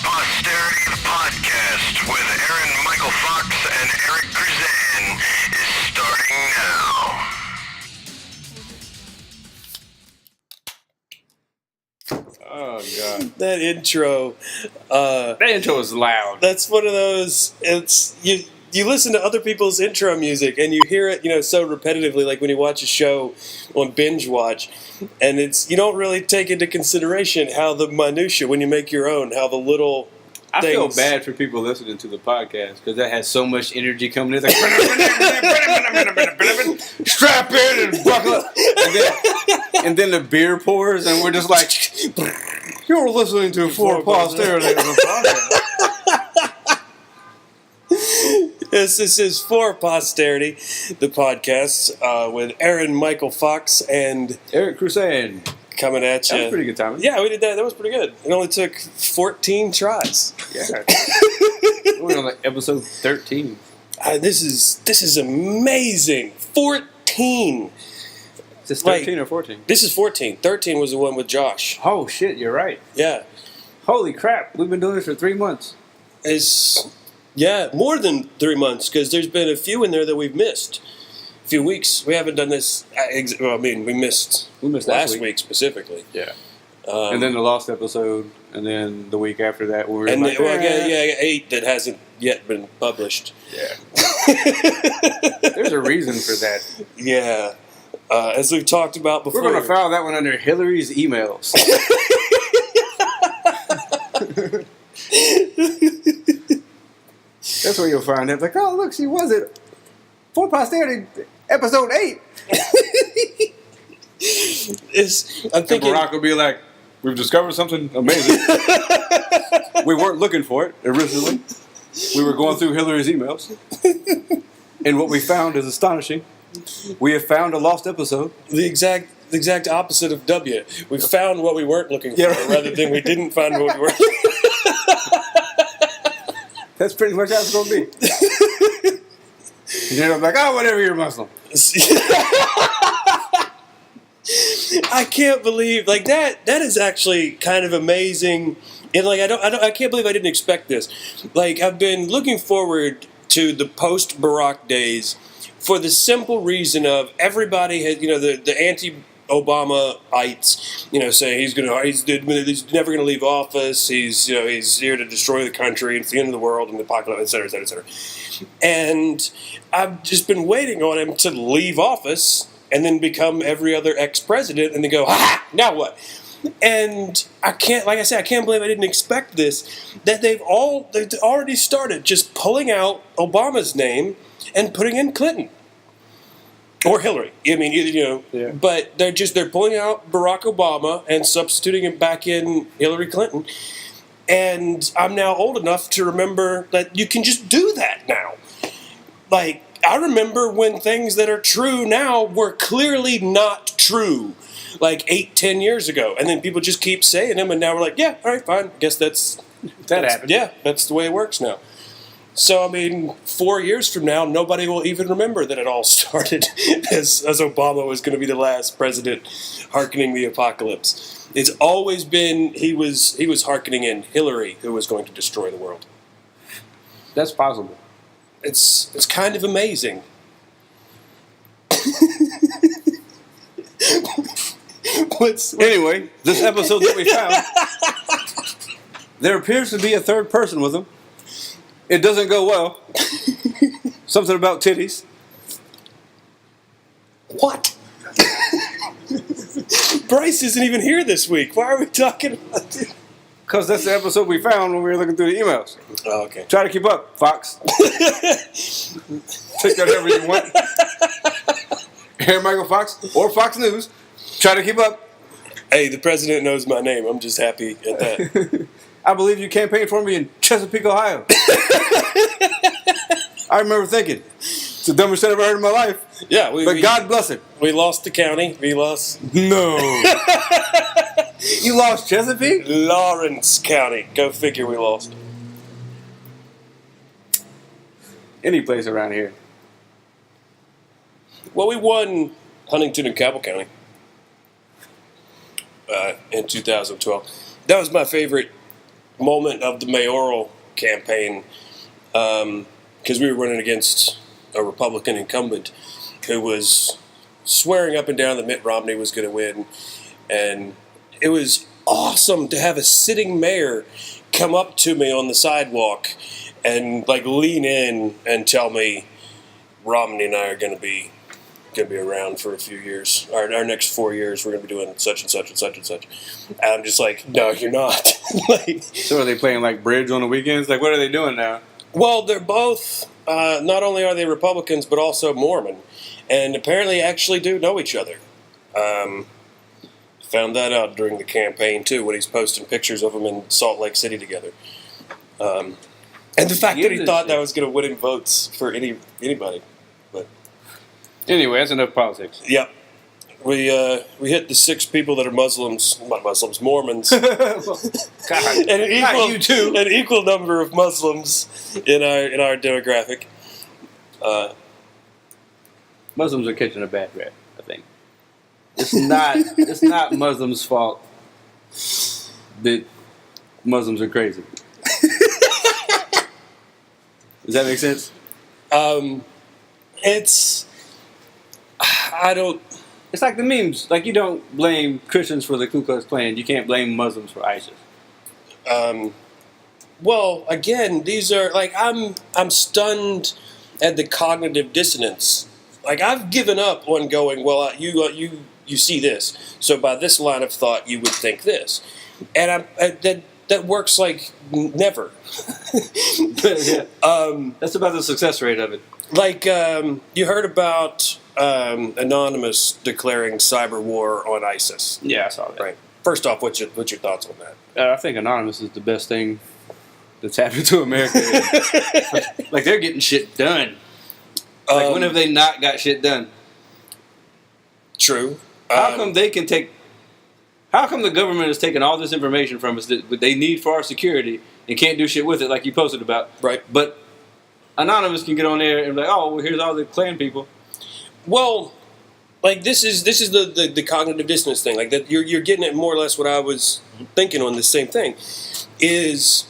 Posterity, the podcast with Aaron Michael Fox and Eric Krzan is starting now. Oh, God. That intro. That intro is loud. That's one of those, it's, you listen to other people's intro music and you hear it, so repetitively, like when you watch a show on binge watch, and you don't really take into consideration how the minutia, when you make your own, how the little I things. feel bad for people listening to the podcast because that has so much energy coming in. Like, strap in and buckle up. And then the beer pours and we're just like, you're listening to For Posterity, the podcast. Yes, this is For Posterity, the podcast with Aaron Michael Fox and Eric Krzan. coming at you. That was pretty good timing. Yeah, we did that. That was pretty good. It only took 14 tries. Yeah. We're on like episode 13. This is amazing. 14. Is this 13 or 14? This is 14. 13 was the one with Josh. Oh, shit, you're right. Yeah. Holy crap. We've been doing this for 3 months. Yeah, more than 3 months, because there's been a few in there that we've missed. A few weeks. We haven't done this. We missed last week specifically. Yeah. And then the lost episode, and then the week after that, we were like, yeah, 8 that hasn't yet been published. Yeah. There's a reason for that. Yeah. As we've talked about before. We're going to file that one under Hillary's emails. That's where you'll find it. Like, oh, look, she was it. For Posterity, episode 8. I'm thinking. And Barack will be like, we've discovered something amazing. We weren't looking for it originally. We were going through Hillary's emails. And what we found is astonishing. We have found a lost episode. The exact opposite of W. We found what we weren't looking for, rather than we didn't find what we were looking for. That's pretty much how it's going to be. And then I'm like, oh, whatever, you're Muslim. I can't believe that is actually kind of amazing. And I can't believe I didn't expect this. Like, I've been looking forward to the post-Barack days for the simple reason of everybody had, the anti-Obama-ites, saying he's never going to leave office. He's here to destroy the country. It's the end of the world and the apocalypse, et cetera, et cetera, et cetera. And I've just been waiting on him to leave office and then become every other ex-president and then go, ha! Now what? And I can't believe I didn't expect this, that they've already started just pulling out Obama's name and putting in Clinton. Or Hillary. I mean, yeah. But they're pulling out Barack Obama and substituting him back in Hillary Clinton. And I'm now old enough to remember that you can just do that now. Like, I remember when things that are true now were clearly not true, like 8-10 years ago. And then people just keep saying them, and now we're like, yeah, all right, fine. I guess that happened. Yeah, that's the way it works now. So, 4 years from now, nobody will even remember that it all started as Obama was going to be the last president hearkening the apocalypse. It's always been he was hearkening in Hillary, who was going to destroy the world. That's possible. It's kind of amazing. Anyway, this episode that we found, there appears to be a third person with him. It doesn't go well. Something about titties. What? Bryce isn't even here this week. Why are we talking about it? Because that's the episode we found when we were looking through the emails. Oh, okay. Try to keep up, Fox. Take that however you want. Aaron Michael Fox or Fox News. Try to keep up. Hey, the president knows my name. I'm just happy at that. I believe you campaigned for me in Chesapeake, Ohio. I remember thinking, it's the dumbest shit I've ever heard in my life. Yeah, but God bless it. We lost the county. We lost. No. You lost Chesapeake? Lawrence County. Go figure we lost. Any place around here. Well, we won Huntington and Cabell County in 2012. That was my favorite moment of the mayoral campaign, because we were running against a Republican incumbent who was swearing up and down that Mitt Romney was going to win, and it was awesome to have a sitting mayor come up to me on the sidewalk and like lean in and tell me Romney and I are going to be around for a few years. Our next 4 years, we're going to be doing such and such and such and such. And I'm just like, no, you're not. Like, So are they playing like bridge on the weekends? Like, what are they doing now? well, they're both, not only are they Republicans, but also Mormon. And apparently actually do know each other. Found that out during the campaign, too, when he's posting pictures of them in Salt Lake City together. And the fact that he thought that was going to win him votes for anybody. But Anyway, that's enough politics. Yep. We hit the 6 people that are Muslims, not Muslims, Mormons. God, and you too. an equal number of Muslims in our demographic. Muslims are catching a bad rap, I think. It's not Muslims' fault that Muslims are crazy. Does that make sense? It's like the memes. Like, you don't blame Christians for the Ku Klux Klan. You can't blame Muslims for ISIS. Well, again, these are like I'm stunned at the cognitive dissonance. Like, I've given up on going, well, you see this, so by this line of thought, you would think this, and that works like never. Yeah. That's about the success rate of it. Like, you heard about Anonymous declaring cyber war on ISIS. Yeah, I saw that. Right. First off, what's your thoughts on that? I think Anonymous is the best thing that's happened to America. Like, they're getting shit done. Like, when have they not got shit done? True. How come they can take... How come the government is taking all this information from us that they need for our security and can't do shit with it like you posted about? Right. But Anonymous can get on there and be like, oh, well, here's all the Klan people. Well, like, this is the cognitive dissonance thing. Like, that you're getting at more or less what I was thinking on the same thing. Is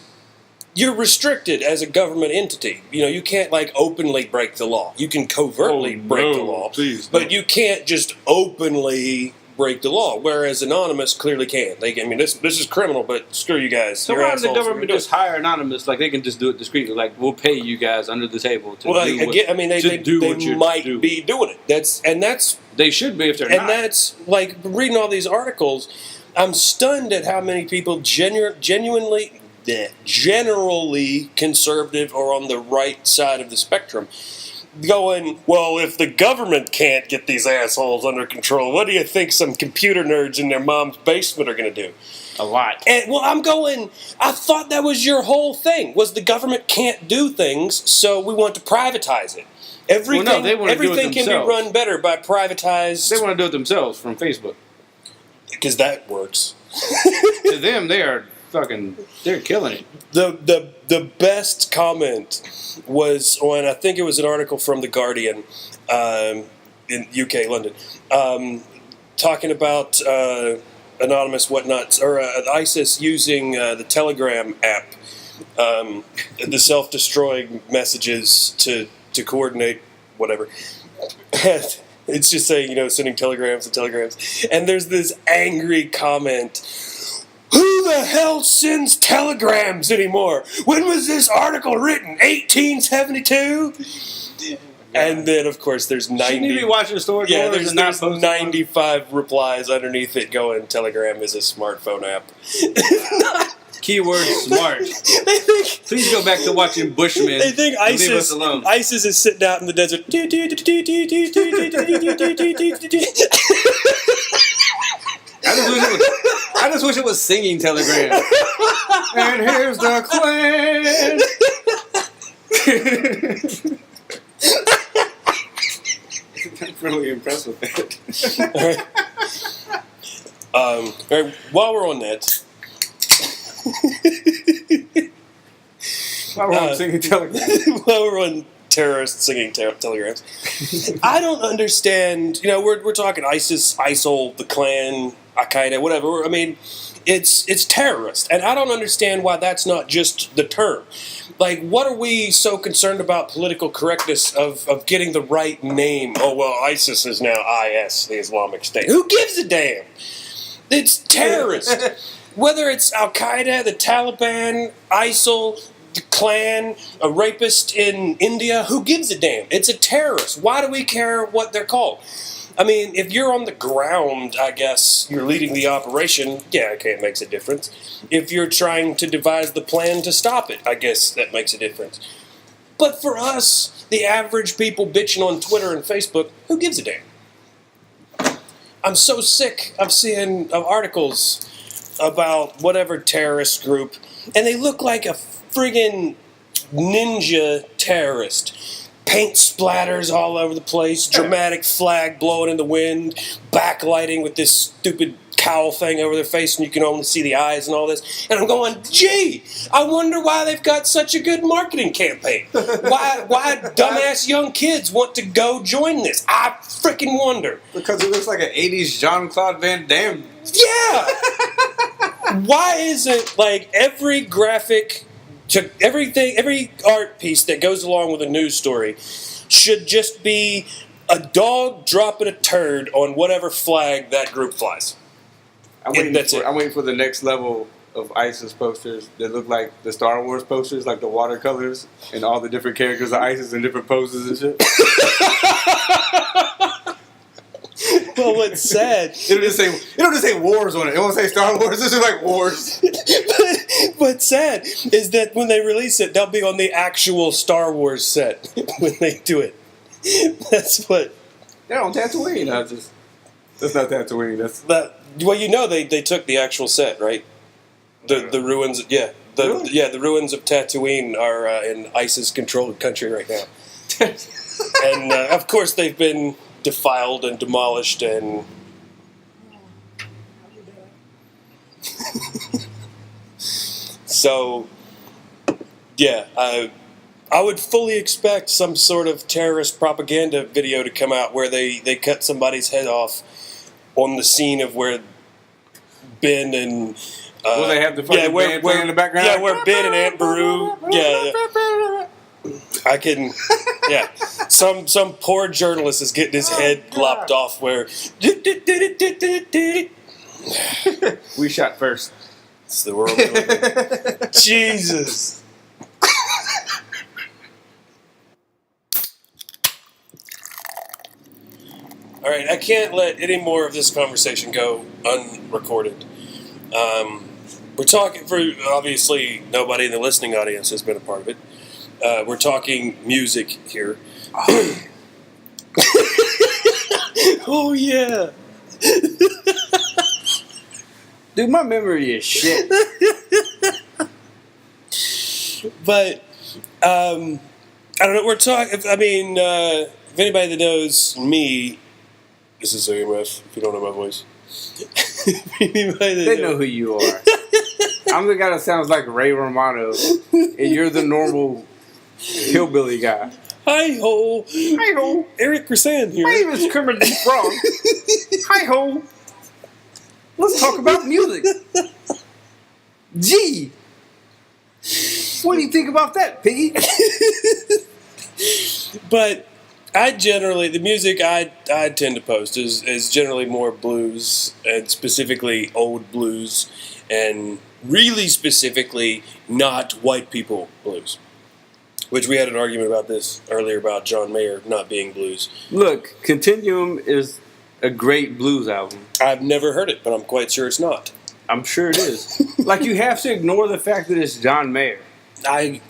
you're restricted as a government entity. You know, you can't, like, openly break the law. You can covertly break the law. Please, but you can't just openly break the law, whereas Anonymous clearly can. This is criminal, but screw you guys. So why does the government just hire Anonymous? Like, they can just do it discreetly. Like, we'll pay you guys under the table to they might be doing it. That's they should be if they're not. And that's, like, reading all these articles, I'm stunned at how many people generally conservative or on the right side of the spectrum going, well, if the government can't get these assholes under control, what do you think some computer nerds in their mom's basement are going to do? A lot. And, well, I'm going, I thought that was your whole thing, was the government can't do things, so we want to privatize it. Everything can be run better by privatized... They want to do it themselves from Facebook. Because that works. To them, they're killing it. The best comment was on, I think it was an article from The Guardian in UK, London, talking about Anonymous whatnots, or ISIS using the Telegram app, the self-destroying messages to coordinate whatever. It's just saying, sending telegrams and telegrams. And there's this angry comment. Who the hell sends telegrams anymore? When was this article written? 1872? And then, of course, there's 90... Shouldn't you be watching the story? Yeah, there's 95 replies underneath it going, Telegram is a smartphone app. Keyword smart. Please go back to watching Bushmen. They think leave us alone. ISIS is sitting out in the desert. I just wish it was singing Telegram. And here's the Klan. I'm really impressed with that. All right, while we're on that, while we're on singing Telegrams, while we're on terrorists singing telegrams, I don't understand. We're talking ISIS, ISIL, the Klan, Al-Qaeda, whatever. I mean, it's terrorist. And I don't understand why that's not just the term. Like, what are we so concerned about political correctness of getting the right name? Oh, well, ISIS is now IS, the Islamic State. Who gives a damn? It's terrorist. Whether it's Al-Qaeda, the Taliban, ISIL, the Klan, a rapist in India, who gives a damn? It's a terrorist. Why do we care what they're called? I mean, if you're on the ground, I guess, you're leading the operation, yeah, okay, it makes a difference. If you're trying to devise the plan to stop it, I guess that makes a difference. But for us, the average people bitching on Twitter and Facebook, who gives a damn? I'm so sick of seeing articles about whatever terrorist group, and they look like a friggin' ninja terrorist. Paint splatters all over the place, dramatic flag blowing in the wind, backlighting with this stupid cowl thing over their face, and you can only see the eyes and all this. And I'm going, gee, I wonder why they've got such a good marketing campaign. Why dumbass young kids want to go join this? I freaking wonder. Because it looks like an 80s Jean-Claude Van Damme. Yeah! Why isn't, like, every graphic... every art piece that goes along with a news story should just be a dog dropping a turd on whatever flag that group flies. I'm waiting for the next level of ISIS posters that look like the Star Wars posters, like the watercolors and all the different characters of ISIS in different poses and shit. Well, what's sad... It'll just say wars on it. It won't say Star Wars. This is like wars. What's sad is that when they release it, they'll be on the actual Star Wars set when they do it. That's what... They're on Tatooine. That's not Tatooine. That's... Well, you know they took the actual set, right? The ruins... Yeah. Really? Yeah, the ruins of Tatooine are in ISIS-controlled country right now. And, of course, they've been... defiled and demolished and so yeah, I would fully expect some sort of terrorist propaganda video to come out where they cut somebody's head off on the scene of where Ben and will they have the fucking band playing in the background? Yeah, where Ben and Aunt Beru. Yeah. I can, yeah. Some poor journalist is getting his head lopped off where... We shot first. It's the world we live in. Jesus. All right, I can't let any more of this conversation go unrecorded. We're talking for, obviously, nobody in the listening audience has been a part of it. We're talking music here. Oh, yeah. Dude, my memory is shit. But, I don't know, we're talking, I mean, if anybody that knows me, this is AMF, if you don't know my voice. They know who you are. I'm the guy that sounds like Ray Romano, and you're the normal hillbilly guy. Hi-ho. Hi-ho. Eric Grisan here. My name is Kermit the Frog. Hi-ho. Let's talk about music. Gee. What do you think about that, Piggy? But the music I tend to post is generally more blues, and specifically old blues, and really specifically not white people blues. Which we had an argument about this earlier about John Mayer not being blues. Look, Continuum is a great blues album. I've never heard it, but I'm quite sure it's not. I'm sure it is. Like, you have to ignore the fact that it's John Mayer. That's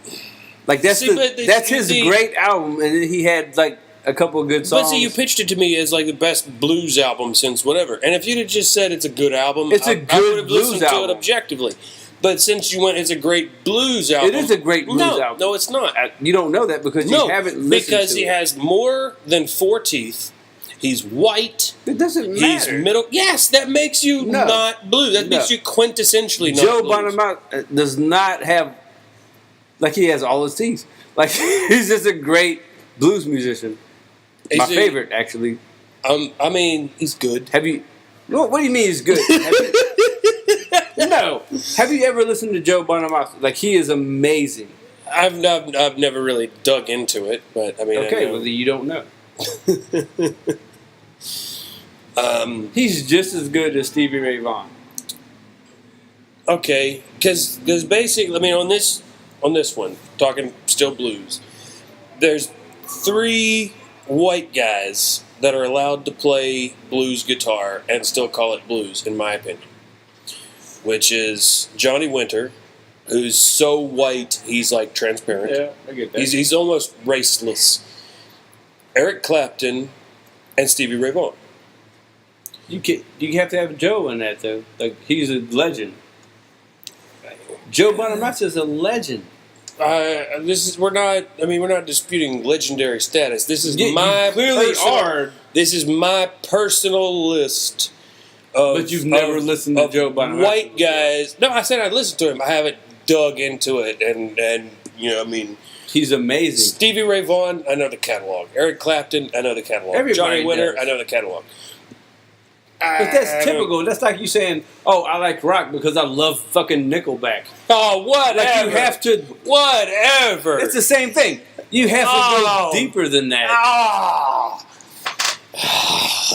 his great album, and then he had like a couple of good songs. But see, you pitched it to me as like the best blues album since whatever. And if you'd have just said it's a good album, I would have listened album. to it objectively. But since you went, it's a great blues album. It is a great blues album. No, it's not. You don't know that because you haven't listened to it. Because he has more than 4 teeth. He's white. It doesn't matter. He's middle. Yes, that makes you not blue. That makes you quintessentially not Joe blues. Bonamont does not have, like, he has all his teeth. Like, he's just a great blues musician. My favorite, actually. I mean, he's good. Have you What do you mean he's good? No. Have you ever listened to Joe Bonamassa? Like, he is amazing. I've never really dug into it, but I mean, Okay, well, then you don't know. He's just as good as Stevie Ray Vaughan. Okay, because basically, I mean, on this one, talking still blues, there's 3 white guys that are allowed to play blues guitar and still call it blues, in my opinion. Which is Johnny Winter, who's so white he's like transparent. Yeah, I get that. He's almost raceless. Eric Clapton and Stevie Ray Vaughan. You have to have Joe in that, though. Like, he's a legend. Joe Bonamassa is a legend. We're not disputing legendary status. This is You clearly are. This is my personal list. But you've never listened to Joe Bonamassa. White guys. No, I said I listened to him. I haven't dug into it, and you know, I mean, he's amazing. Stevie Ray Vaughan, I know the catalog. Eric Clapton, I know the catalog. Everybody Johnny Winter, does. I know the catalog. But that's typical. That's like you saying, "Oh, I like rock because I love fucking Nickelback." Oh, whatever. Like, you have to. Whatever. It's the same thing. You have to go deeper than that.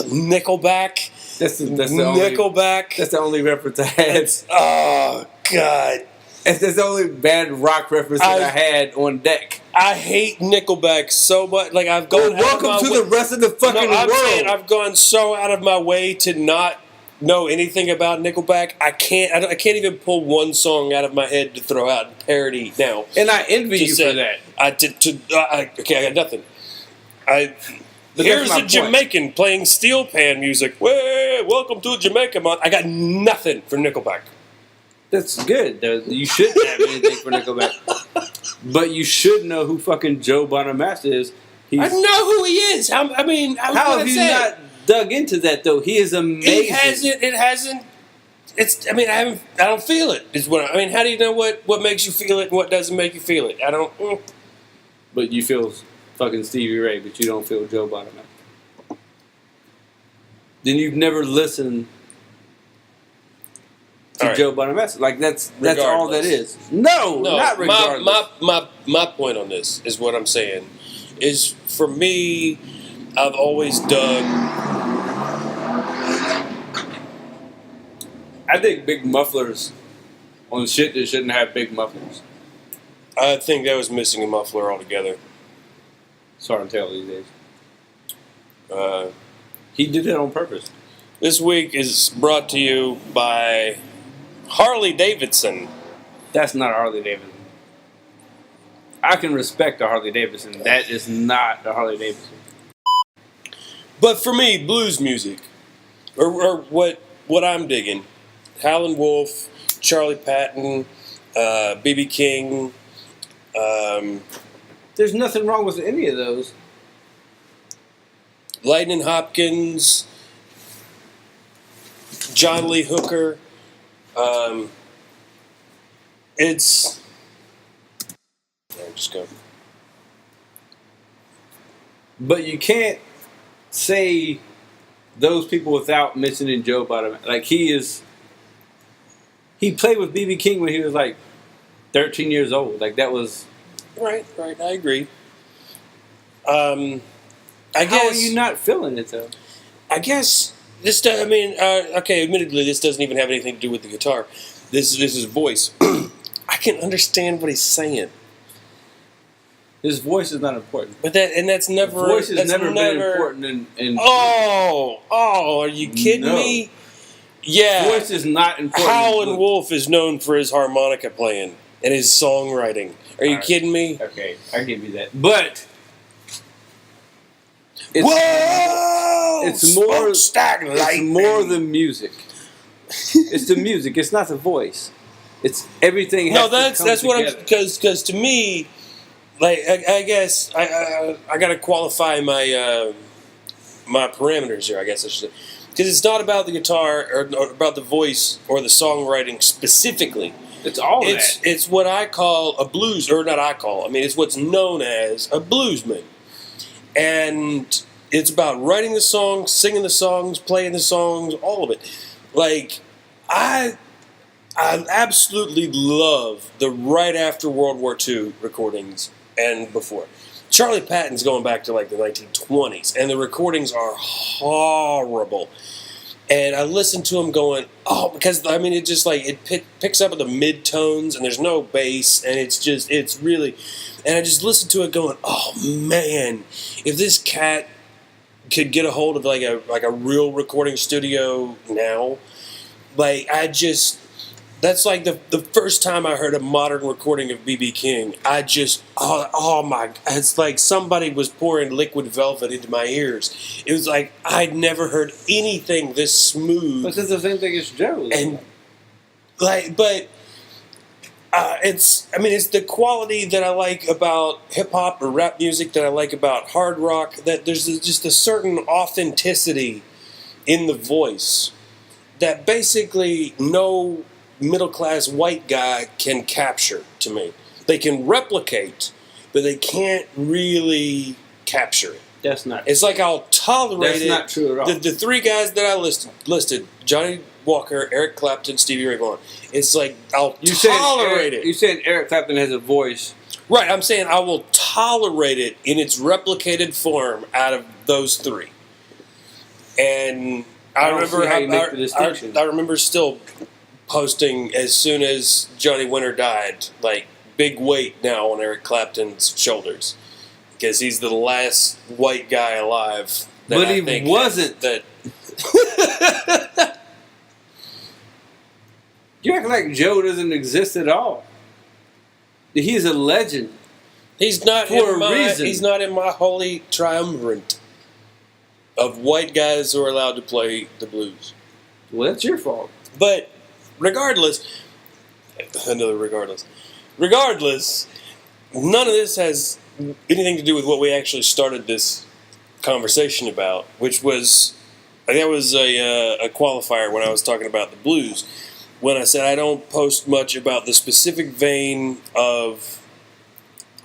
Nickelback. That's the Nickelback. That's the only reference I had. Oh, God. That's the only bad rock reference that I had on deck. I hate Nickelback so much. Like, I've gone. Welcome to the rest of the fucking I'm world. saying I've gone so out of my way to not know anything about Nickelback. I can't even pull one song out of my head to throw out and parody now. And I envy you for that. I got nothing. Here's a Jamaican playing steel pan music. Way, welcome to Jamaica, man. I got nothing for Nickelback. That's good. You shouldn't have anything for Nickelback. But you should know who fucking Joe Bonamassa is. I know who he is. How have you not dug into that, though? He is amazing. It hasn't. I don't feel it. How do you know what makes you feel it and what doesn't make you feel it? I don't. But you feel fucking Stevie Ray, but you don't feel Joe Bonamassa. Then you've never listened to Joe Bonamassa. Like, that's all that is. No, not regardless. My point on this is what I'm saying is, for me, I've always dug. I dig big mufflers on shit that shouldn't have big mufflers. I think that was missing a muffler altogether. It's hard to tell these days. He did it on purpose. This week is brought to you by Harley Davidson. That's not a Harley Davidson. I can respect a Harley Davidson. That is not a Harley Davidson. But for me, blues music, or what I'm digging, Howlin' Wolf, Charlie Patton, B.B. King. There's nothing wrong with any of those. Lightning Hopkins, John Lee Hooker. Just go. But you can't say those people without mentioning Joe Bonamassa. Like, he played with B.B. King when he was like 13 years old. Like, that was... Right, I agree. How are you not feeling it, though? I guess this. Admittedly, this doesn't even have anything to do with the guitar. This is voice. I can understand what he's saying. His voice is not important. But that's never. Voice has never been important. Are you kidding me? Yeah. Voice is not important. Howlin' Wolf is known for his harmonica playing and his songwriting. Are you kidding me? Okay, I give you that. But it's more than music. It's the music. It's not the voice. It's everything. That's what I'm. Because to me, like I guess I got to qualify my my parameters here. I guess I should say, because it's not about the guitar or about the voice or the songwriting specifically. It's all that. It's what I call a blues, or not I call. I mean, it's what's known as a bluesman. And It's about writing the songs, singing the songs, playing the songs, all of it. Like, I absolutely love the right after World War II recordings and before. Charlie Patton's going back to like the 1920s, and the recordings are horrible. And I listen to him going, oh, because I mean, it just like picks up at the mid tones, and there's no bass, and it's really, and I just listen to it going, oh man, if this cat could get a hold of like a real recording studio now, like that's like the first time I heard a modern recording of B.B. King. I just, oh my, it's like somebody was pouring liquid velvet into my ears. It was like I'd never heard anything this smooth. But it's the same thing as Joe. And like, but it's the quality that I like about hip hop or rap music, that I like about hard rock, that there's just a certain authenticity in the voice that basically no middle-class white guy can capture to me. They can replicate, but they can't really capture it. That's not. It's like I'll tolerate it. That's not true at all. The three guys that I listed, Johnny Walker, Eric Clapton, Stevie Ray Vaughan. It's like I'll tolerate it. You said Eric Clapton has a voice. Right, I'm saying I will tolerate it in its replicated form out of those three. And I remember still posting as soon as Johnny Winter died, like, big weight now on Eric Clapton's shoulders, because he's the last white guy alive. But he wasn't. That You act like Joe doesn't exist at all. He's a legend. he's not For in a my reason. he's not in my holy triumvirate of white guys who are allowed to play the blues. Well, that's your fault. But regardless, none of this has anything to do with what we actually started this conversation about, which was, I think that was a qualifier when I was talking about the blues, when I said I don't post much about the specific vein of,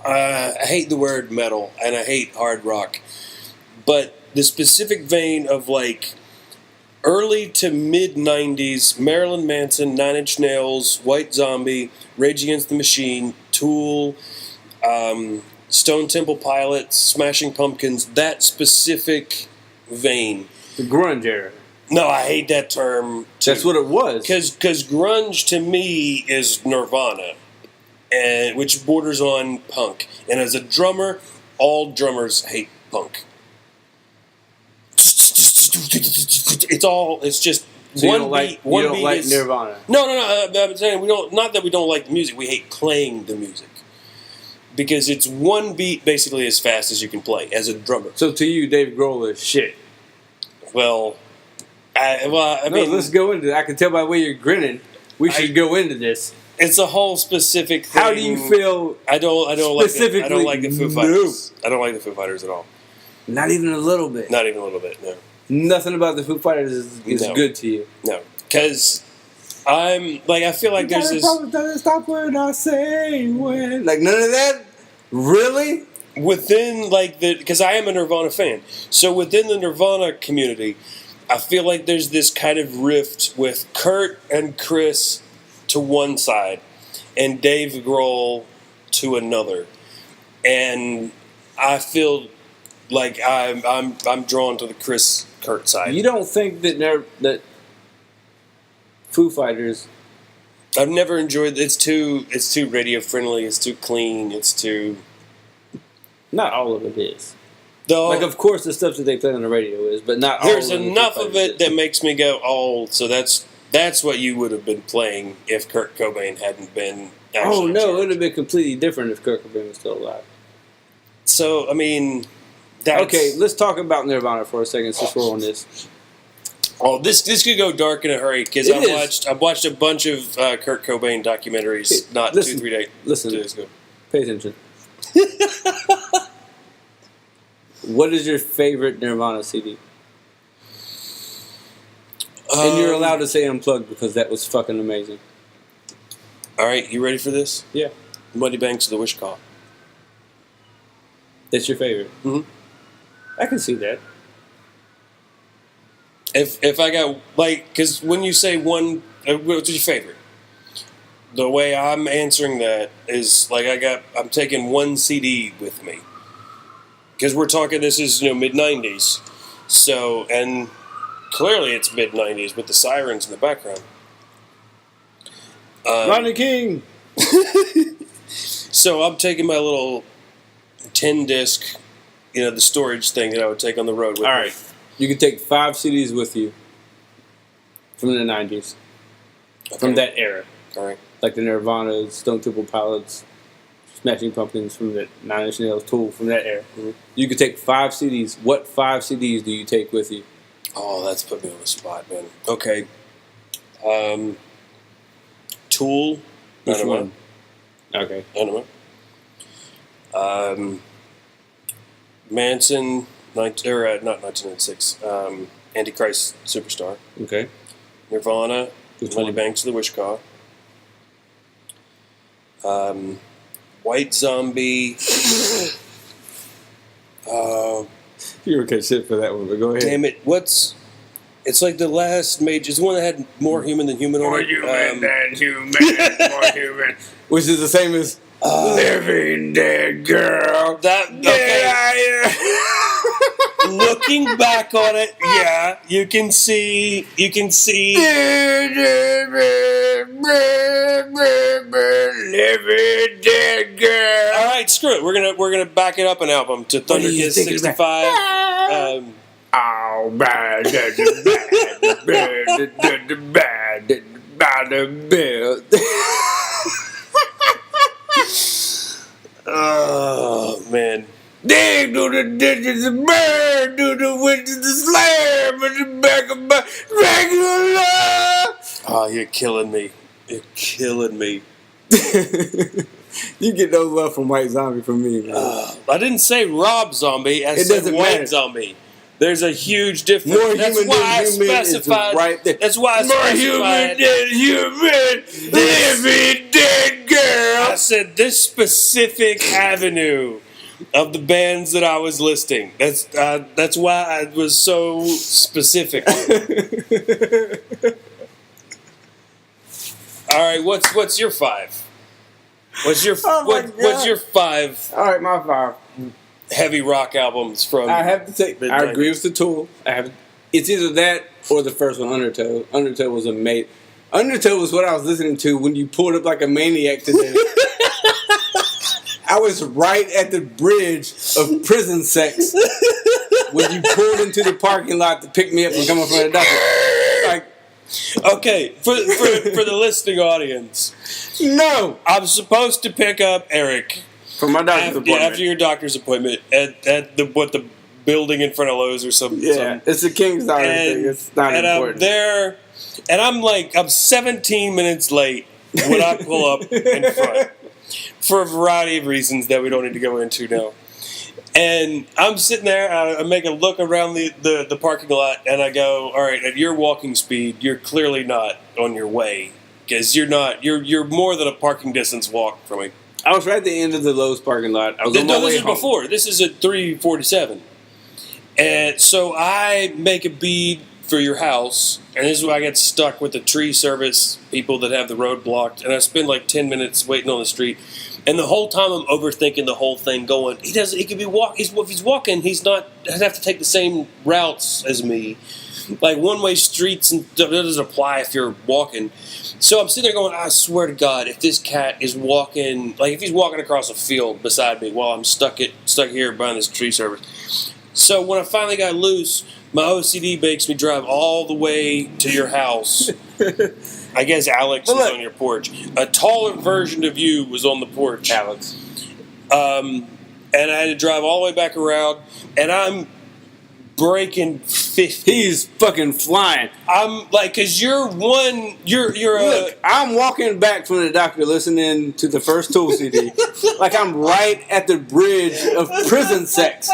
I hate the word metal and I hate hard rock, but the specific vein of like early to mid 90s Marilyn Manson, Nine Inch Nails, White Zombie, Rage Against the Machine, Tool, Stone Temple Pilots, Smashing Pumpkins, that specific vein. The grunge era. No, I hate that term too. That's what it was. Because grunge to me is Nirvana, and which borders on punk. And as a drummer, all drummers hate punk. It's just So one you don't like, beat. One you don't beat like is, Nirvana. No. I'm saying we don't. Not that we don't like the music. We hate playing the music because it's one beat basically as fast as you can play as a drummer. So to you, Dave Grohl is shit. Well, I mean, let's go into it. I can tell by the way you're grinning. We should go into this. it's a whole specific thing. How do you feel? I don't like specifically? I don't like the Foo Fighters. I don't like the Foo Fighters at all. Not even a little bit. Not even a little bit. No. Nothing about the Foo Fighters is No. good to you. No, because I'm like I feel like there's this Doesn't stop when I say when. Like none of that. Really? within like the because I am a Nirvana fan. So within the Nirvana community, I feel like there's this kind of rift with Kurt and Chris to one side, and Dave Grohl to another, and I feel like I'm drawn to the Chris Kurt side. You don't think that Foo Fighters? I've never enjoyed. It's too radio friendly. It's too clean. It's too. Not all of it is. Though, Like, of course, the stuff that they play on the radio is, but not all there's of the enough Foo of Fighters it that makes me go, oh, so that's what you would have been playing if Kurt Cobain hadn't been. Oh, actually no, it in would have charge. been completely different if Kurt Cobain was still alive. So I mean, that's, Okay, let's talk about Nirvana for a second since we're on this. Oh, this could go dark in a hurry because It is. I've watched a bunch of Kurt Cobain documentaries Okay, not listen, 2-3 days. listen. 2 days ago. Pay attention. What is your favorite Nirvana CD? And you're allowed to say unplugged because that was fucking amazing. All right, you ready for this? Yeah. Muddy Banks of the Wish Call. That's your favorite? Mhm. I can see that. If I got like, because when you say one, what's your favorite? The way I'm answering that is like I'm taking one CD with me because we're talking. This is mid '90s, so and clearly it's mid '90s with the sirens in the background. Rodney King. So I'm taking my little 10 disc, the storage thing that I would take on the road with All me. right. You can take 5 CDs with you from the 90s, from that era. All right. Like the Nirvana, Stone Temple Pilots, Smashing Pumpkins from the 9 Inch Nails, Tool from that era. Mm-hmm. You could take 5 CDs. What 5 CDs do you take with you? Oh, that's put me on the spot, man. Okay. Tool. Which Enema. one? Okay. Enema. Manson, not 1996. Antichrist Superstar. Okay. Nirvana. Which Money one? Banks of the Wish Car. White Zombie. You were catch shit for that one, but go ahead. Damn it! It's like the last major. It's the one that had more human than human on it. than human, more human. Which is the same as Living Dead Girl. Looking back on it, yeah, you can see. Living Dead Girl. All right, screw it. We're gonna back it up an album to Thunder Kiss 65. Oh, bad, Oh man. Dig to the ditches, the bird, do the witches, the slam in the back of my regular. Oh, you're killing me. You're killing me. You get no love from White Zombie from me, man. I didn't say Rob Zombie. I It said doesn't White matter. Zombie. There's a huge difference. More That's human why than I human specified. is right there. That's why I More specified. human than human, living dead girl. I said this specific avenue of the bands that I was listing. That's why I was so specific. All right, what's your 5? What's your what's your 5 All right, my 5. heavy rock albums from? I have to take. I mid-90s? agree with the Tool. It's either that or the first one, Undertow. Undertow was amazing. Undertow was what I was listening to when you pulled up like a maniac today. I was right at the bridge of prison sex when you pulled into the parking lot to pick me up and coming from the doctor. Like, Okay, for the listening audience, no, I'm supposed to pick up Eric from my doctor's appointment. after your doctor's appointment at the building in front of Lowe's or something. Yeah, it's a King's Doctor thing. It's not important. I'm there, and I'm 17 minutes late when I pull up in front for a variety of reasons that we don't need to go into now. And I'm sitting there, I make a look around the parking lot, and I go, all right, at your walking speed, you're clearly not on your way, because you're more than a parking distance walk from me. I was right at the end of the Lowe's parking lot. I was on my way This is home. before. This is at 3:47. And so I make a bead for your house, and this is where I get stuck with the tree service people that have the road blocked, and I spend like 10 minutes waiting on the street. And the whole time I'm overthinking the whole thing, going, he could be walking. If he's walking, he'd have to take the same routes as me. Like one-way streets and that doesn't apply if you're walking. So I'm sitting there going, I swear to God, if this cat is walking, like if he's walking across a field beside me while I'm stuck here behind this tree service. So when I finally got loose, my OCD makes me drive all the way to your house. I guess Alex was on your porch. A taller version of you was on the porch. Alex. And I had to drive all the way back around, and I'm breaking 50. He's fucking flying. I'm like, cause you're Look, I'm walking back from the doctor listening to the first Tool CD. Like I'm right at the bridge of prison sex.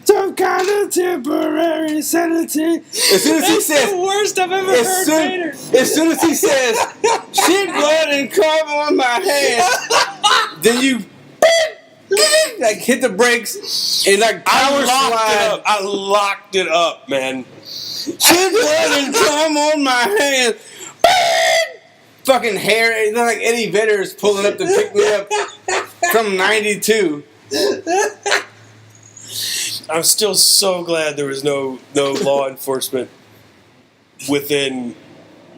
Some kind of temporary sanity. As soon as he says, the worst I've ever heard, Vader. as soon as he says, shit, blood, and cum on my hand, then you like hit the brakes and like power slide. I locked it up, man. Shit wasn't come on my hand. Fucking hair, like Eddie Vedder is pulling up to pick me up from 92. I'm still so glad there was no law enforcement within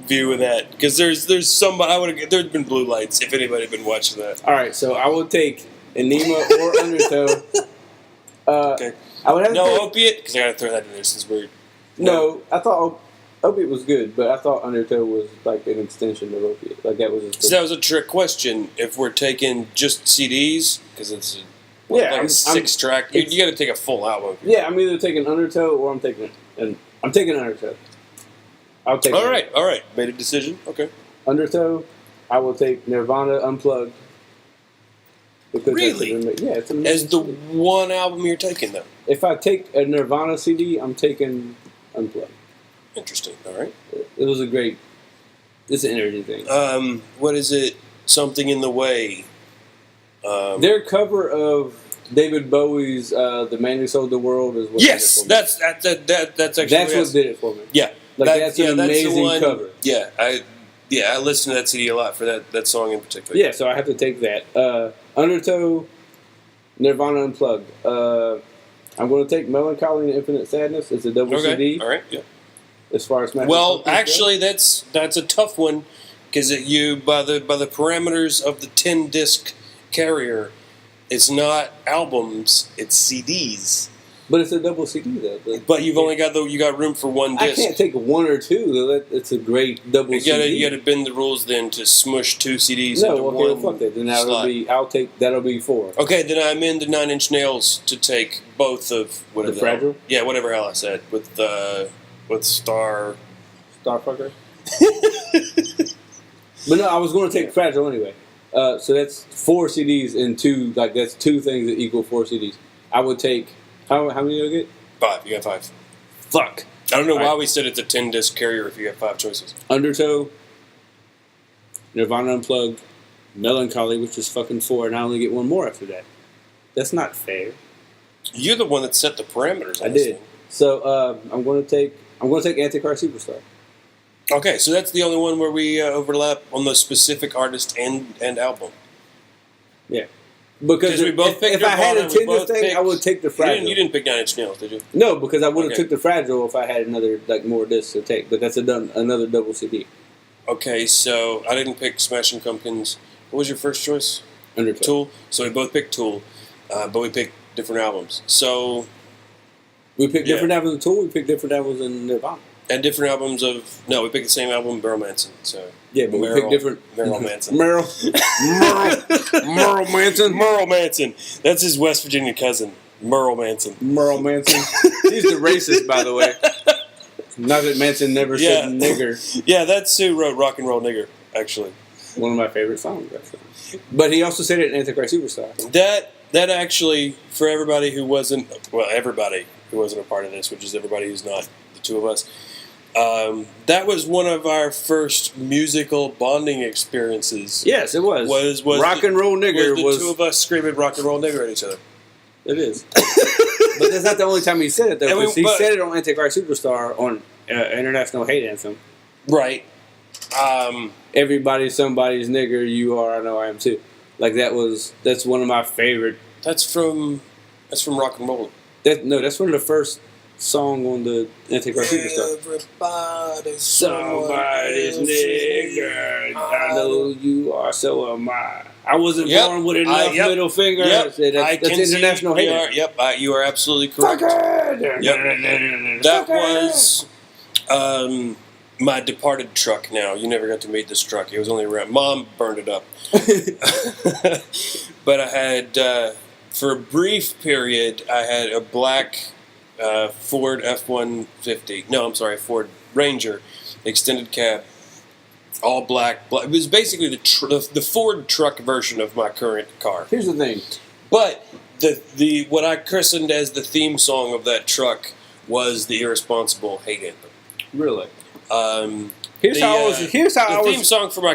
view of that, because there's somebody there's been blue lights if anybody had been watching that. All right, so I will take Enema or Undertow. Okay. I would have No to take, opiate, because I gotta throw that in there since we're no. I thought Opiate was good, but I thought Undertow was like an extension of Opiate. Like that was. So that was a trick question. If we're taking just CDs, because it's a six-track, you got to take a full album. Yeah, I'm either taking Undertow or I'm taking Undertow. I'll take. All right. Made a decision. Okay. Undertow. I will take Nirvana Unplugged. Because Really? It's amazing. As the one album you're taking, though. If I take a Nirvana CD, I'm taking Unplugged. Interesting. All right. It was a great. It's an energy thing. What is it? Something in the Way. Their cover of David Bowie's "The Man Who Sold the World" is what. Yes, did it for me. that's actually That's what did it for me. Yeah, That's an amazing the one, cover. Yeah, I listened to that CD a lot for that song in particular. Yeah, so I have to take that. Undertow, Nirvana Unplugged. I'm going to take Melancholy and Infinite Sadness. It's a double CD. All right. Yeah. As far as Well, actually, that's a tough one because you by the parameters of the 10-disc carrier, it's not albums, it's CDs. But it's a double CD though. But you've only got room for one disc. I can't take one or two. It's a great double CD. You got to bend the rules then to smush two CDs no, into okay, one. well, fuck that. Then that'll be 4. Okay, then I amend the 9 Inch Nails to take both of whatever The Fragile? Yeah, whatever hell I said with Starfucker. But no, I was going to take Fragile anyway. So that's 4 CDs and 2. Like that's 2 things that equal 4 CDs. I would take. How many do I get? 5. You got 5. Fuck. I don't know why Right. we said it's a 10-disc carrier if you got 5 choices. Undertow, Nirvana Unplugged, Melancholy, which is fucking 4, and I only get one more after that. That's not fair. You're the one that set the parameters. I did. So I'm going to take Antichrist Superstar. Okay, so that's the only one where we overlap on the specific artist and album. Yeah. Because we both picked if I had a Nirvana, we Tinder both thing, picked- I would take the Fragile. You didn't pick 9 Inch Nails, did you? No, because I would have Okay. took the Fragile if I had another more discs to take. But that's another double CD. Okay, so I didn't pick Smashing Pumpkins. What was your first choice? Undertow. Tool. So we both picked Tool, but we picked different albums. So We picked Yeah. different albums in Tool. We picked different albums in Nirvana. and different albums of we picked the same album, Merle Manson. So Yeah, but we picked different. Merle Manson. Merle Manson. Merle Manson. That's his West Virginia cousin, Merle Manson. Merle Manson. He's the racist, by the way. Not that Manson never Yeah. said nigger. Yeah, that's who wrote Rock and Roll Nigger, actually. One of my favorite songs, actually. But he also said it in Antichrist Superstar. That actually, for everybody who wasn't a part of this, which is everybody who's not the two of us, that was one of our first musical bonding experiences. Yes, it was. Was Rock and Roll Nigger was the two of us screaming Rock and Roll Nigger at each other. It is. But that's not the only time he said it, though. And Because he said it on Antichrist Superstar on International Hate Anthem. Right. Everybody's somebody's nigger. You are. I know I am too. Like that's one of my favorite. That's from Rock and Roll. That's one of the first song on the Antichrist Superstar. Everybody's Somebody's nigger. I know you are. So am I. I wasn't born with enough middle finger. Yep. That's International Hate Anthem. Yep. You are absolutely correct. Yep. That was my departed truck. Now you never got to meet this truck. It was only around. Mom burned it up. But I had for a brief period. I had a black Ford F-150. No, I'm sorry, Ford Ranger, extended cab, all black. It was basically the Ford truck version of my current car. Here's the thing. But the what I christened as the theme song of that truck was the Irresponsible Hate Anthem. Really? Here's how I was. theme song for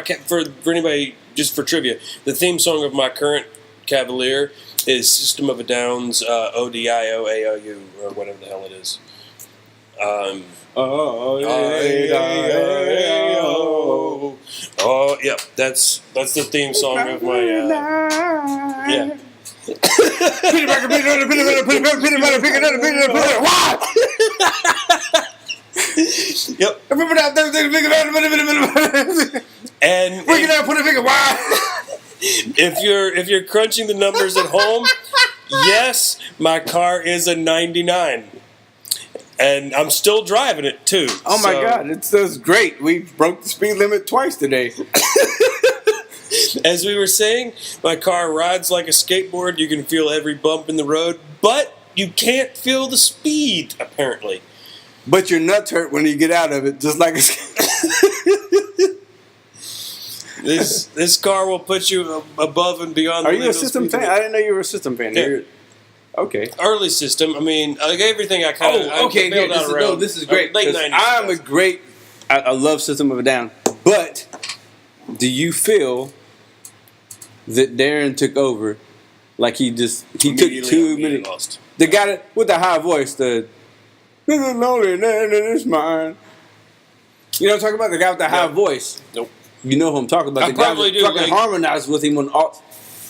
anybody, just for trivia, the theme song of my current Cavalier is System of a Down's ODIO AOU or whatever the hell it is. Oh yeah, that's the theme song of my yeah. Yep. And Break it down, put a finger. Why? if you're crunching the numbers at home, yes, my car is a 99. And I'm still driving it too. Oh my God, it's great. We broke the speed limit twice today. As we were saying, my car rides like a skateboard. You can feel every bump in the road, but you can't feel the speed, apparently. But your nuts hurt when you get out of it, just like a This car will put you above and beyond. Are you a System fan? I didn't know you were a System fan. Yeah. Okay. Early System. I mean, like everything I kind of okay. bailed out around. This is great. Late 90s. I love System of a Down. But do you feel that Darren took over? Like he took 2 minutes. Lost. The guy with the high voice, this is lonely, it's mine. You know what I'm talking about? The guy with the high voice. Nope. You know who I'm talking about. I the guy probably that do, fucking like, harmonized with him on all.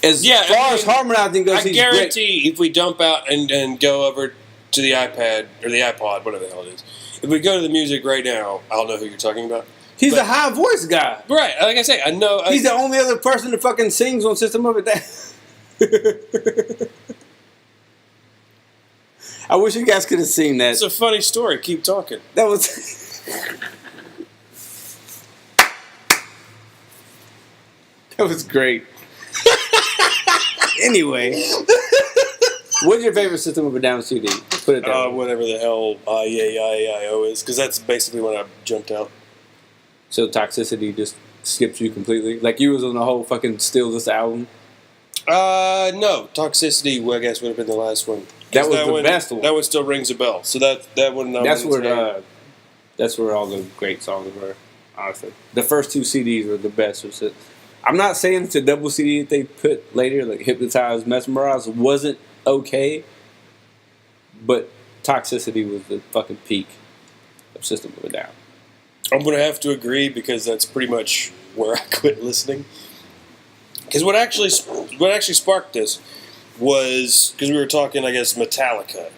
As far as harmonizing goes, I he's guarantee great. if we dump out and go over to the iPad or the iPod, whatever the hell it is, if we go to the music right now, I'll know who you're talking about. He's a high voice guy. Right, like I say, I know. He's the only other person that fucking sings on System of a Down. I wish you guys could have seen that. It's a funny story. Keep talking. That was. That was great. Anyway, what's your favorite System of a Down CD? Put it down. Whatever the hell I-A-I-A-I-O is, because that's basically when I jumped out. So Toxicity just skips you completely? Like you was on the whole fucking Still This album? No. Toxicity, I guess, would have been the last one. That was the best one. That one still rings a bell. So that one... That's where all the great songs were, honestly. The first 2 CDs were the best. I'm not saying it's a double CD that they put later, like Hypnotized, Mesmerized, wasn't okay, but Toxicity was the fucking peak of System of a Down. I'm going to have to agree because that's pretty much where I quit listening. Because what actually sparked this was, because we were talking, I guess, Metallica.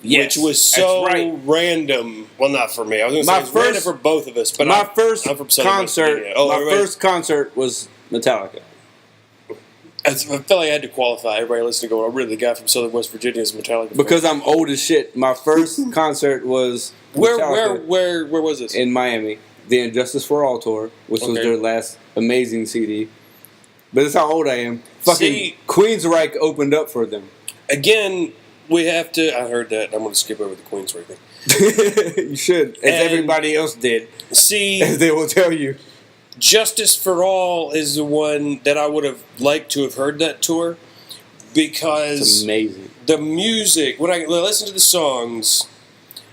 Yes, which was so random. Well, not for me. I was going to say it's random for both of us. But I'm from concert. First concert was Metallica. I felt like I had to qualify. Everybody listening, going, "Oh, really? The guy from Southern West Virginia is Metallica." Because I'm old as shit. My first concert was where was this? In Miami, the Injustice for All tour, which was their last amazing CD. But that's how old I am. Fucking Queensryche opened up for them. Again. We have to... I heard that. I'm going to skip over the Queensryche thing. You should. As everybody else did. See... As they will tell you. Justice for All is the one that I would have liked to have heard that tour. Because... It's amazing. The music... When I listen to the songs,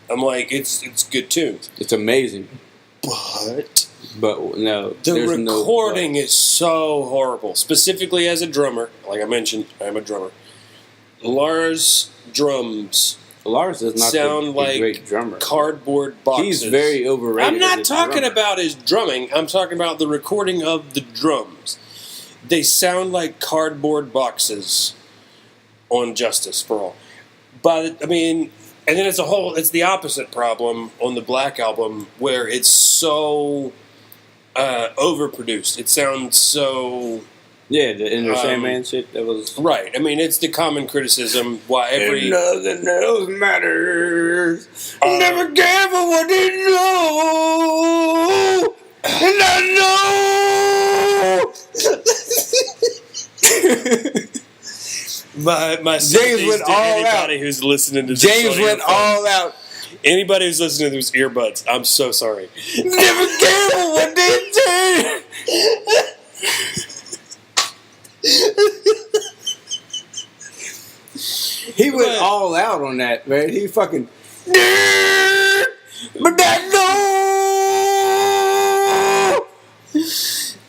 I'm like, it's good tunes. It's amazing. But no. The recording is so horrible. Specifically as a drummer. Like I mentioned, I'm a drummer. Lars' drums Lars does not sound a like great drummer. Cardboard boxes. He's very overrated. I'm not talking about his drumming. I'm talking about the recording of the drums. They sound like cardboard boxes on Justice for All. But I mean, and then it's the opposite problem on the Black Album where it's so overproduced. It sounds so... Yeah, the Inner Sandman shit, that was... Right. I mean, it's the common criticism why every... Nothing else matters. Never care for what they know. And I know. my James went all anybody out. Who's listening to this James went all out. Anybody who's listening to those earbuds, I'm so sorry. Never care for what they say. He went all out on that, man. He fucking... But that no!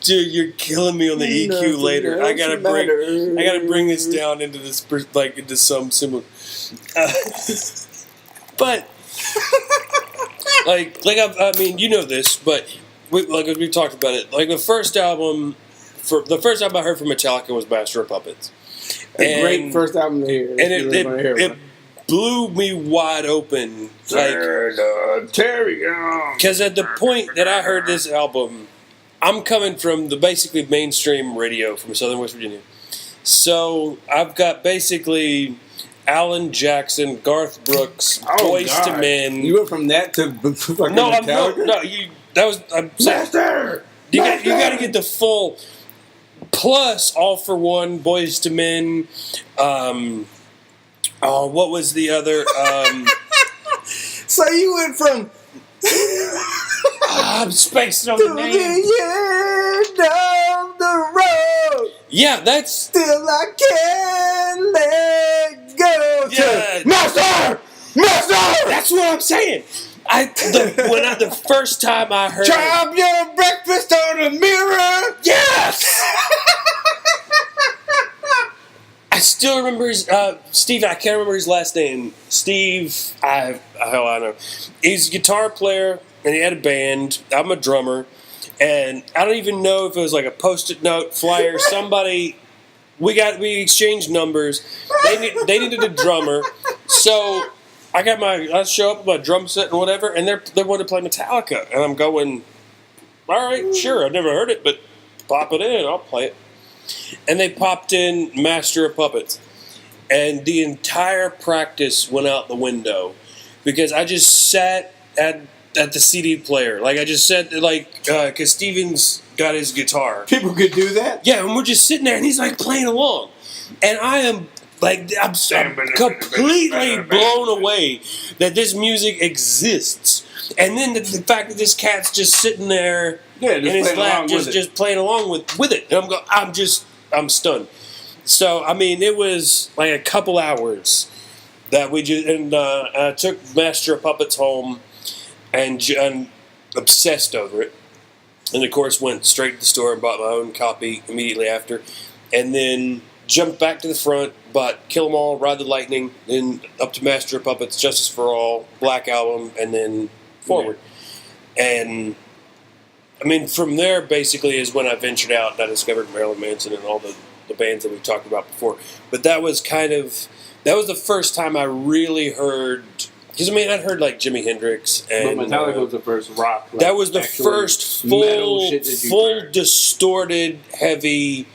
Dude, you're killing me on the EQ later. I gotta bring this down into this into some similar. But I mean, you know this, but we talked about it. Like the first album I heard from Metallica was Master of Puppets. A great first album to hear. And it blew me wide open. Because at the point that I heard this album, I'm coming from the basically mainstream radio from Southern West Virginia. So I've got basically Alan Jackson, Garth Brooks, Boyz II Men. You went from that to fucking Metallica? I'm Master! You got to get the full. Plus, All for One, Boyz II Men. What was the other? So you went from. I'm spacing on the name. The end of the road. Yeah, that's. Still I can't let go. Yeah. Master! That's what I'm saying. The first time I heard. Drop your breakfast on the mirror. Yes! I still remember his, Steve, I can't remember his last name. Steve, I know. He's a guitar player, and he had a band. I'm a drummer, and I don't even know if it was like a Post-it note, flyer, somebody, we exchanged numbers. They needed a drummer, so I show up with my drum set and whatever, and they wanted to play Metallica, and I'm going, all right, sure, I've never heard it, but pop it in, I'll play it. And they popped in Master of Puppets. And the entire practice went out the window. Because I just sat at the CD player. Like, I just sat, because Steven's got his guitar. People could do that? Yeah, and we're just sitting there, and he's, playing along. And I'm completely blown away that this music exists. And then the fact that this cat's just sitting there in his lap, just playing along with it. And I'm stunned. So, I mean, it was like a couple hours that I took Master of Puppets home and obsessed over it. And, of course, went straight to the store and bought my own copy immediately after. And then jumped back to the front, bought Kill 'Em All, Ride the Lightning, then up to Master of Puppets, Justice for All, Black Album, and then forward. And I mean, from there basically is when I ventured out and I discovered Marilyn Manson and all the bands that we talked about before. But that was the first time I really heard, because I mean I'd heard like Jimi Hendrix and but Metallica was the first rock. That was the first full distorted, heavy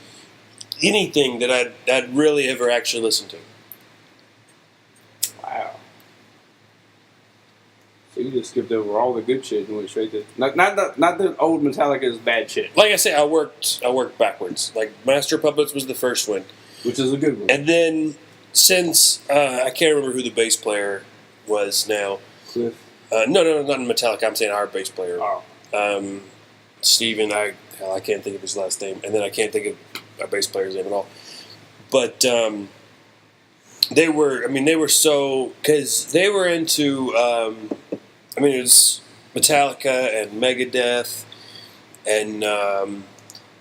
anything that I'd really ever actually listened to. Wow. So you just skipped over all the good shit and went straight to not that old Metallica is bad shit. Like I say, I worked backwards. Like Master of Puppets was the first one, which is a good one. And then since I can't remember who the bass player was now. Cliff. No, not in Metallica. I'm saying our bass player. Oh. Steven, I can't think of his last name, and then I can't think of our bass player's name at all. But they were so, because they were into, it was Metallica and Megadeth and the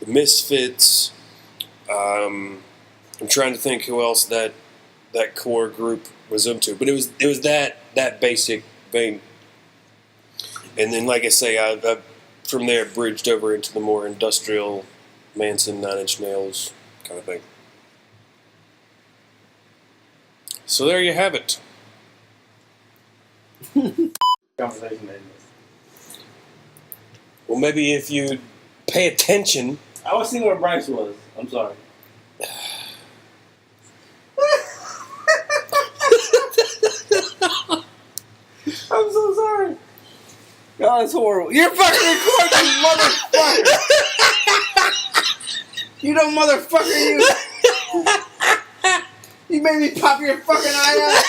Misfits. I'm trying to think who else that core group was into, but it was that basic vein. And then, like I say, I from there bridged over into the more industrial Manson, 9 Inch Nails kind of thing. So there you have it. Conversation. Well, maybe if you pay attention. I was seeing where Bryce was. I'm sorry. I'm so sorry. God, it's horrible. You're fucking recording, you motherfucker. You know, motherfucker, you made me pop your fucking eye out.